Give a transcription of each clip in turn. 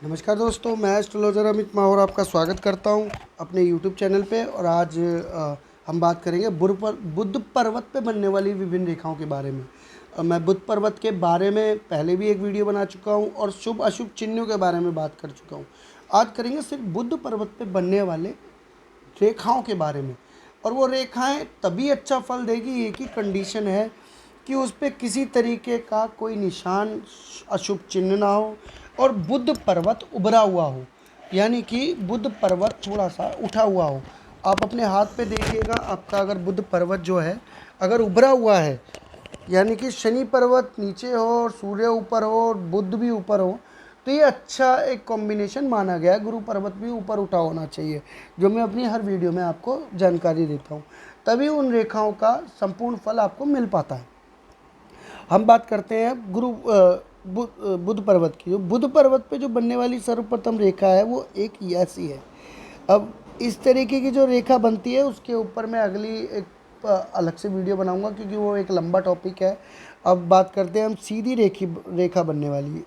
नमस्कार दोस्तों, मैं एस्ट्रोलॉजर अमित माहौर आपका स्वागत करता हूं अपने यूट्यूब चैनल पे। और आज हम बात करेंगे बुध पर्वत पे बनने वाली विभिन्न रेखाओं के बारे में। मैं बुध पर्वत के बारे में पहले भी एक वीडियो बना चुका हूं और शुभ अशुभ चिन्हों के बारे में बात कर चुका हूं। आज करेंगे सिर्फ बुध पर्वत पे बनने वाले रेखाओं के बारे में। और वो रेखाएं तभी अच्छा फल देगी, एक ही कंडीशन है कि उस पर किसी तरीके का कोई निशान अशुभ चिन्ह ना हो और बुध पर्वत उभरा हुआ हो, यानी कि बुध पर्वत थोड़ा सा उठा हुआ हो। आप अपने हाथ पे देखिएगा, आपका अगर बुध पर्वत जो है अगर उभरा हुआ है, यानी कि शनि पर्वत नीचे हो और सूर्य ऊपर हो और बुध भी ऊपर हो, तो ये अच्छा एक कॉम्बिनेशन माना गया है। गुरु पर्वत भी ऊपर उठा होना चाहिए, जो मैं अपनी हर वीडियो में आपको जानकारी देता हूँ। तभी उन रेखाओं का संपूर्ण फल आपको मिल पाता है। हम बात करते हैं बुध पर्वत की। जो बुध पर्वत पे जो बनने वाली सर्वप्रथम रेखा है वो एक यासी है। अब इस तरीके की जो रेखा बनती है उसके ऊपर मैं अगली एक अलग से वीडियो बनाऊंगा, क्योंकि वो एक लंबा टॉपिक है। अब बात करते हैं हम सीधी रेखा बनने वाली।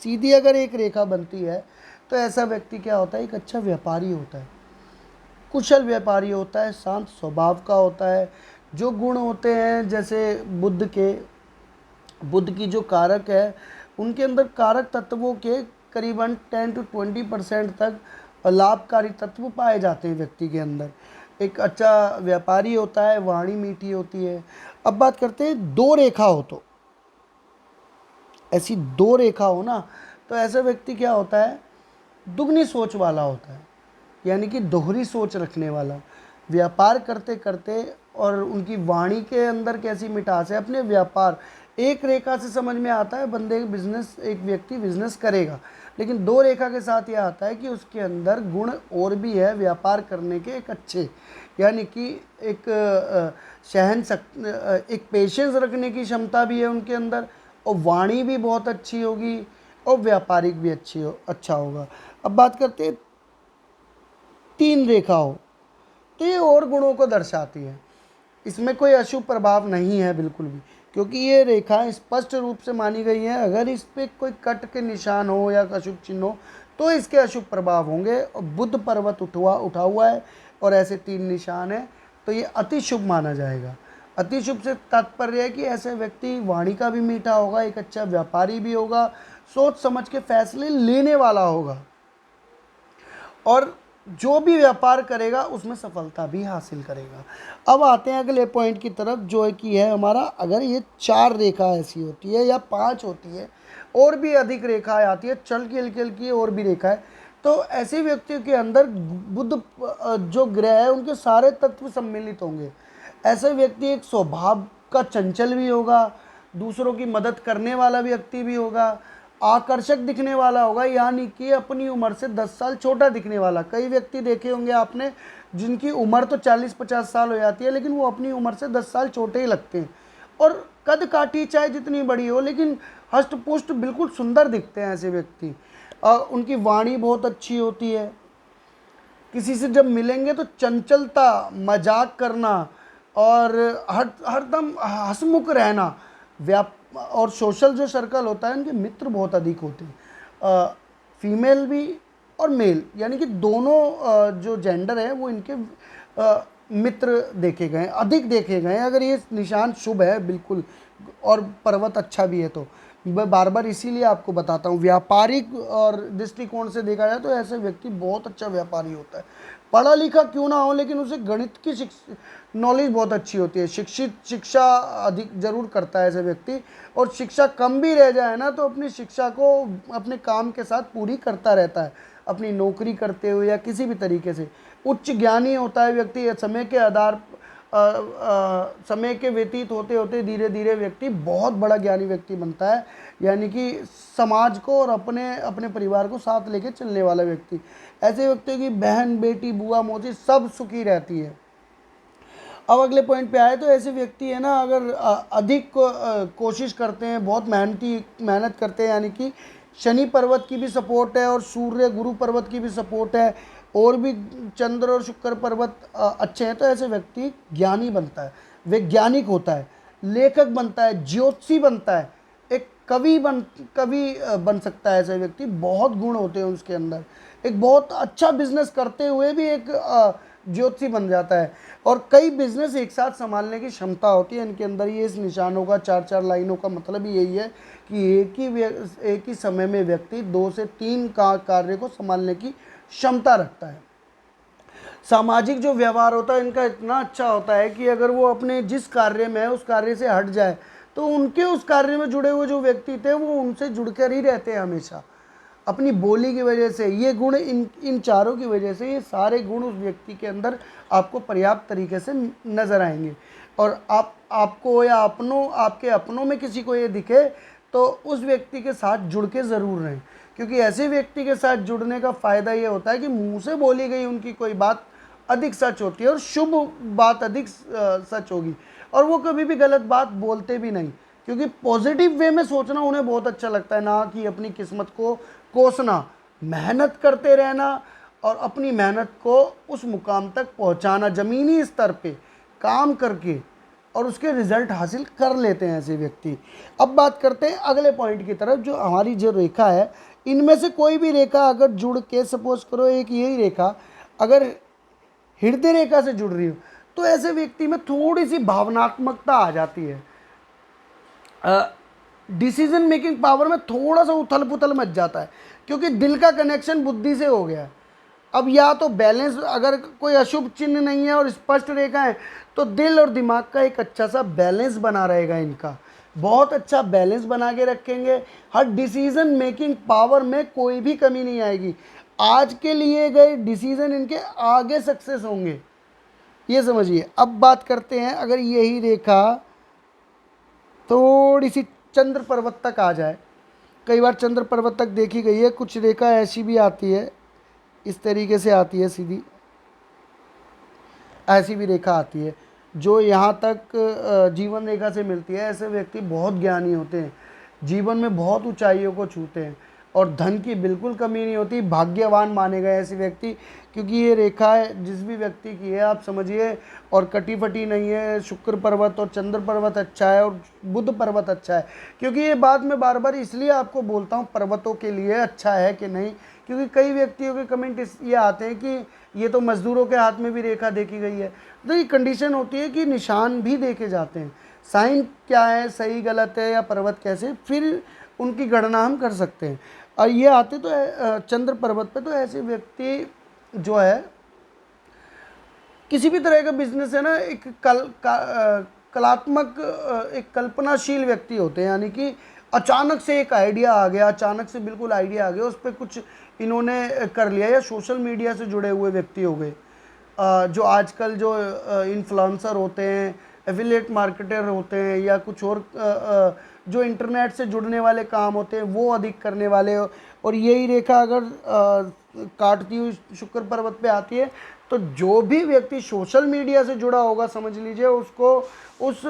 सीधी अगर एक रेखा बनती है तो ऐसा व्यक्ति क्या होता है, एक अच्छा व्यापारी होता है, कुशल व्यापारी होता है, शांत स्वभाव का होता है। जो गुण होते हैं जैसे बुध की जो कारक है, उनके अंदर कारक तत्वों के करीबन 10 to 20% तक लाभकारी तत्व पाए जाते हैं व्यक्ति के अंदर। एक अच्छा व्यापारी होता है, वाणी मीठी होती है। अब बात करते हैं दो रेखा हो तो, ऐसी दो रेखा हो ना, तो ऐसा व्यक्ति क्या होता है, दुगनी सोच वाला होता है, यानी कि दोहरी सोच रखने वाला। व्यापार करते करते और उनकी वाणी के अंदर कैसी मिठास है, अपने व्यापार एक रेखा से समझ में आता है बंदे बिजनेस, एक व्यक्ति बिजनेस करेगा, लेकिन दो रेखा के साथ यह आता है कि उसके अंदर गुण और भी है व्यापार करने के एक अच्छे, यानी कि एक एक पेशेंस रखने की क्षमता भी है उनके अंदर, और वाणी भी बहुत अच्छी होगी और व्यापारिक भी अच्छा होगा। अब बात करते हैं तीन रेखा हो तो ये और गुणों को दर्शाती है। इसमें कोई अशुभ प्रभाव नहीं है बिल्कुल भी, क्योंकि ये रेखाएं स्पष्ट रूप से मानी गई हैं। अगर इस पे कोई कट के निशान हो या अशुभ चिन्ह हो तो इसके अशुभ प्रभाव होंगे। और बुध पर्वत उठा हुआ है और ऐसे तीन निशान हैं तो ये अति शुभ माना जाएगा। अति शुभ से तात्पर्य है कि ऐसे व्यक्ति वाणी का भी मीठा होगा, एक अच्छा व्यापारी भी होगा, सोच समझ के फैसले लेने वाला होगा, और जो भी व्यापार करेगा उसमें सफलता भी हासिल करेगा। अब आते हैं अगले पॉइंट की तरफ, जो है कि है हमारा, अगर ये चार रेखा ऐसी होती है या पांच होती है और भी अधिक रेखाएं आती है, चल की हल्की हल्की और भी रेखाएं, तो ऐसे व्यक्तियों के अंदर बुध जो ग्रह है उनके सारे तत्व सम्मिलित होंगे। ऐसे व्यक्ति एक स्वभाव का चंचल भी होगा, दूसरों की मदद करने वाला व्यक्ति भी होगा, आकर्षक दिखने वाला होगा, यानी कि अपनी उम्र से 10 साल छोटा दिखने वाला। कई व्यक्ति देखे होंगे आपने जिनकी उम्र तो 40-50 साल हो जाती है, लेकिन वो अपनी उम्र से 10 साल छोटे ही लगते हैं। और कद काठी चाहे जितनी बड़ी हो, लेकिन हष्ट पुष्ट बिल्कुल सुंदर दिखते हैं ऐसे व्यक्ति। उनकी वाणी बहुत अच्छी होती है, किसी से जब मिलेंगे तो चंचलता, मजाक करना और हरदम हंसमुख रहना, व्याप और सोशल जो सर्कल होता है उनके मित्र बहुत अधिक होते हैं, फीमेल भी और मेल, यानी कि दोनों जो जेंडर है वो इनके मित्र देखे गए, अधिक देखे गए हैं, अगर ये निशान शुभ है बिल्कुल और पर्वत अच्छा भी है तो। मैं बार बार इसीलिए आपको बताता हूँ, व्यापारिक और दृष्टिकोण से देखा जाए तो ऐसे व्यक्ति बहुत अच्छा व्यापारी होता है। पढ़ा लिखा क्यों ना हो, लेकिन उसे गणित की नॉलेज बहुत अच्छी होती है, शिक्षा अधिक जरूर करता है ऐसे व्यक्ति। और शिक्षा कम भी रह जाए ना तो अपनी शिक्षा को अपने काम के साथ पूरी करता रहता है, अपनी नौकरी करते हुए या किसी भी तरीके से। उच्च ज्ञानी होता है व्यक्ति, समय के आधार समय के व्यतीत होते होते धीरे धीरे व्यक्ति बहुत बड़ा ज्ञानी व्यक्ति बनता है, यानी कि समाज को और अपने अपने परिवार को साथ लेके चलने वाला व्यक्ति। ऐसे व्यक्तियों की बहन बेटी बुआ मौसी सब सुखी रहती है। अब अगले पॉइंट पे आए तो ऐसे व्यक्ति है ना, अगर अधिक कोशिश करते हैं, बहुत मेहनत करते हैं, यानी कि शनि पर्वत की भी सपोर्ट है और सूर्य गुरु पर्वत की भी सपोर्ट है, और भी चंद्र और शुक्र पर्वत अच्छे हैं, तो ऐसे व्यक्ति ज्ञानी बनता है, वैज्ञानिक होता है, लेखक बनता है, ज्योतिषी बनता है, एक कवि बन सकता है ऐसा व्यक्ति। बहुत गुण होते हैं उसके अंदर, एक बहुत अच्छा बिजनेस करते हुए भी एक ज्योतिषी बन जाता है। और कई बिजनेस एक साथ संभालने की क्षमता होती है इनके अंदर। ये इस निशानों का, चार चार लाइनों का मतलब ही यही है कि एक ही समय में व्यक्ति 2 से 3 कार्य को संभालने की क्षमता रखता है। सामाजिक जो व्यवहार होता है इनका इतना अच्छा होता है कि अगर वो अपने जिस कार्य में है उस कार्य से हट जाए तो उनके उस कार्य में जुड़े हुए जो व्यक्ति थे वो उनसे जुड़कर ही रहते हैं हमेशा। अपनी बोली की वजह से ये गुण, इन चारों की वजह से ये सारे गुण उस व्यक्ति के अंदर आपको पर्याप्त तरीके से नज़र आएंगे। और आपको या आपके अपनों में किसी को ये दिखे तो उस व्यक्ति के साथ जुड़ के ज़रूर रहें, क्योंकि ऐसे व्यक्ति के साथ जुड़ने का फ़ायदा ये होता है कि मुंह से बोली गई उनकी कोई बात अधिक सच होती है और शुभ बात अधिक सच होगी। और वो कभी भी गलत बात बोलते भी नहीं, क्योंकि पॉजिटिव वे में सोचना उन्हें बहुत अच्छा लगता है, ना कि अपनी किस्मत को कोसना। मेहनत करते रहना और अपनी मेहनत को उस मुकाम तक पहुंचाना, ज़मीनी स्तर पे काम करके, और उसके रिजल्ट हासिल कर लेते हैं ऐसे व्यक्ति। अब बात करते हैं अगले पॉइंट की तरफ, जो हमारी जो रेखा है, इनमें से कोई भी रेखा अगर जुड़ के, सपोज करो एक यही रेखा अगर हृदय रेखा से जुड़ रही हो, तो ऐसे व्यक्ति में थोड़ी सी भावनात्मकता आ जाती है। डिसीजन मेकिंग पावर में थोड़ा सा उथल पुथल मच जाता है, क्योंकि दिल का कनेक्शन बुद्धि से हो गया है। अब या तो बैलेंस, अगर कोई अशुभ चिन्ह नहीं है और स्पष्ट रेखा है तो दिल और दिमाग का एक अच्छा सा बैलेंस बना रहेगा। इनका बहुत अच्छा बैलेंस बना के रखेंगे। हर डिसीजन मेकिंग पावर में कोई भी कमी नहीं आएगी। आज के लिए गए डिसीजन इनके आगे सक्सेस होंगे, ये समझिए। अब बात करते हैं अगर यही रेखा थोड़ी सी चंद्र पर्वत तक आ जाए। कई बार चंद्र पर्वत तक देखी गई है, कुछ रेखा ऐसी भी आती है, इस तरीके से आती है सीधी, ऐसी भी रेखा आती है जो यहाँ तक जीवन रेखा से मिलती है। ऐसे व्यक्ति बहुत ज्ञानी होते हैं, जीवन में बहुत ऊंचाइयों को छूते हैं और धन की बिल्कुल कमी नहीं होती। भाग्यवान माने गए ऐसे व्यक्ति, क्योंकि ये रेखा है जिस भी व्यक्ति की है आप समझिए, और कटी फटी नहीं है। शुक्र पर्वत और चंद्र पर्वत अच्छा है और बुध पर्वत अच्छा है। क्योंकि ये बात मैं बार बार इसलिए आपको बोलता हूँ पर्वतों के लिए अच्छा है कि नहीं, क्योंकि कई व्यक्तियों के कमेंट ये आते हैं कि ये तो मजदूरों के हाथ में भी रेखा देखी गई है। तो ये कंडीशन होती है कि निशान भी देखे जाते हैं, साइन क्या है, सही गलत है या पर्वत कैसे, फिर उनकी गणना हम कर सकते हैं। और ये आते तो चंद्र पर्वत पे, तो ऐसे व्यक्ति जो है किसी भी तरह का बिजनेस है ना, एक कलात्मक, एक कल्पनाशील व्यक्ति होते हैं। यानी कि अचानक से एक आइडिया आ गया, अचानक से बिल्कुल आइडिया आ गया, उस पर कुछ इन्होंने कर लिया। या सोशल मीडिया से जुड़े हुए व्यक्ति हो गए, जो आजकल जो इन्फ्लुएंसर होते हैं, एफिलिएट मार्केटर होते हैं, या कुछ और जो इंटरनेट से जुड़ने वाले काम होते हैं वो अधिक करने वाले। और यही रेखा अगर काटती हुई शुक्र पर्वत पे आती है तो जो भी व्यक्ति सोशल मीडिया से जुड़ा होगा समझ लीजिए उसको उस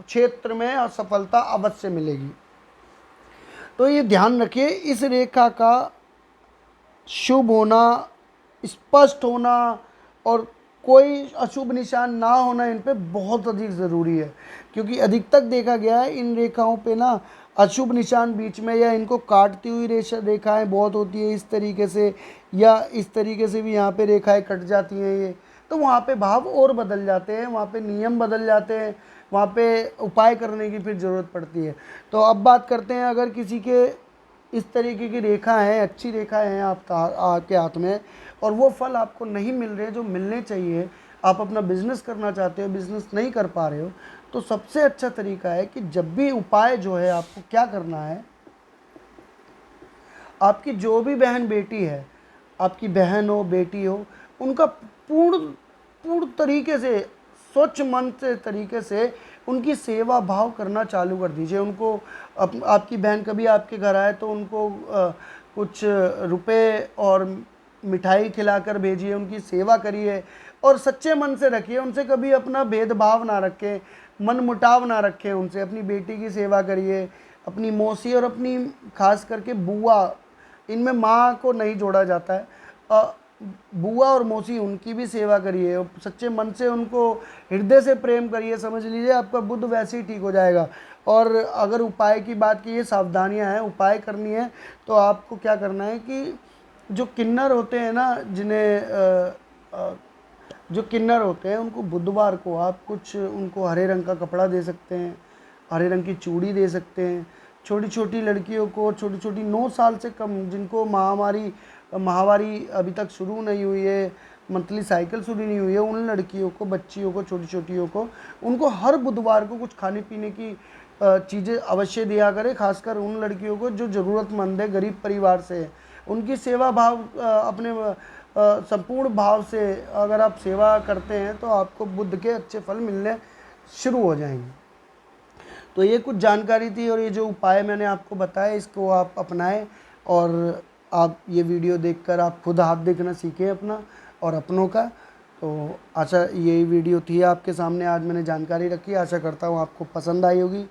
क्षेत्र में असफलता अवश्य मिलेगी। तो ये ध्यान रखिए, इस रेखा का शुभ होना, स्पष्ट होना और कोई अशुभ निशान ना होना इन पे बहुत अधिक ज़रूरी है। क्योंकि अधिकतर देखा गया है इन रेखाओं पे ना अशुभ निशान बीच में, या इनको काटती हुई रेखाएं बहुत होती है इस तरीके से, या इस तरीके से भी यहाँ पे रेखाएं कट जाती हैं ये, तो वहाँ पे भाव और बदल जाते हैं, वहाँ पे नियम बदल जाते हैं, वहाँ पे उपाय करने की फिर ज़रूरत पड़ती है। तो अब बात करते हैं, अगर किसी के इस तरीके की रेखा है, अच्छी रेखा है आपके हाथ में, और वो फल आपको नहीं मिल रहे जो मिलने चाहिए, आप अपना बिजनेस करना चाहते हो, बिजनेस नहीं कर पा रहे हो, तो सबसे अच्छा तरीका है कि जब भी उपाय जो है आपको क्या करना है, आपकी जो भी बहन बेटी है, आपकी बहन हो बेटी हो, उनका पूर्ण तरीके से, स्वच्छ मन से तरीके से उनकी सेवा भाव करना चालू कर दीजिए। उनको आपकी बहन कभी आपके घर आए तो उनको कुछ रुपए और मिठाई खिलाकर भेजिए, उनकी सेवा करिए और सच्चे मन से रखिए। उनसे कभी अपना भेदभाव ना रखें, मन मुटाव ना रखें उनसे। अपनी बेटी की सेवा करिए, अपनी मौसी और अपनी खास करके बुआ, इनमें माँ को नहीं जोड़ा जाता है, बुआ और मौसी उनकी भी सेवा करिए और सच्चे मन से उनको हृदय से प्रेम करिए, समझ लीजिए आपका बुध वैसे ही ठीक हो जाएगा। और अगर उपाय की बात की, ये सावधानियां हैं, उपाय करनी है तो आपको क्या करना है कि जो किन्नर होते हैं ना, जो किन्नर होते हैं उनको बुधवार को आप कुछ उनको हरे रंग का कपड़ा दे सकते हैं, हरे रंग की चूड़ी दे सकते हैं। छोटी छोटी लड़कियों को, छोटी छोटी 9 साल से कम जिनको माहवारी अभी तक शुरू नहीं हुई है, मंथली साइकिल शुरू नहीं हुई है, उन लड़कियों को, बच्चियों को, छोटी छोटियों को, उनको हर बुधवार को कुछ खाने पीने की चीज़ें अवश्य दिया करें। खासकर उन लड़कियों को जो ज़रूरतमंद है, गरीब परिवार से है, उनकी सेवा भाव अपने संपूर्ण भाव से अगर आप सेवा करते हैं तो आपको बुद्ध के अच्छे फल मिलने शुरू हो जाएंगे। तो ये कुछ जानकारी थी और ये जो उपाय मैंने आपको बताया इसको आप अपनाएं और आप ये वीडियो देखकर आप खुद हाथ देखना सीखें अपना और अपनों का। तो आशा यही वीडियो थी आपके सामने, आज मैंने जानकारी रखी, आशा करता हूँ आपको पसंद आई होगी।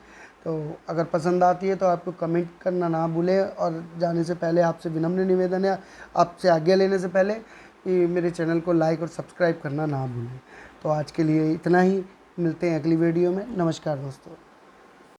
तो अगर पसंद आती है तो आपको कमेंट करना ना भूलें और जाने से पहले आपसे विनम्र निवेदन है, आपसे आज्ञा लेने से पहले, कि मेरे चैनल को लाइक और सब्सक्राइब करना ना भूलें। तो आज के लिए इतना ही, मिलते हैं अगली वीडियो में। नमस्कार दोस्तों।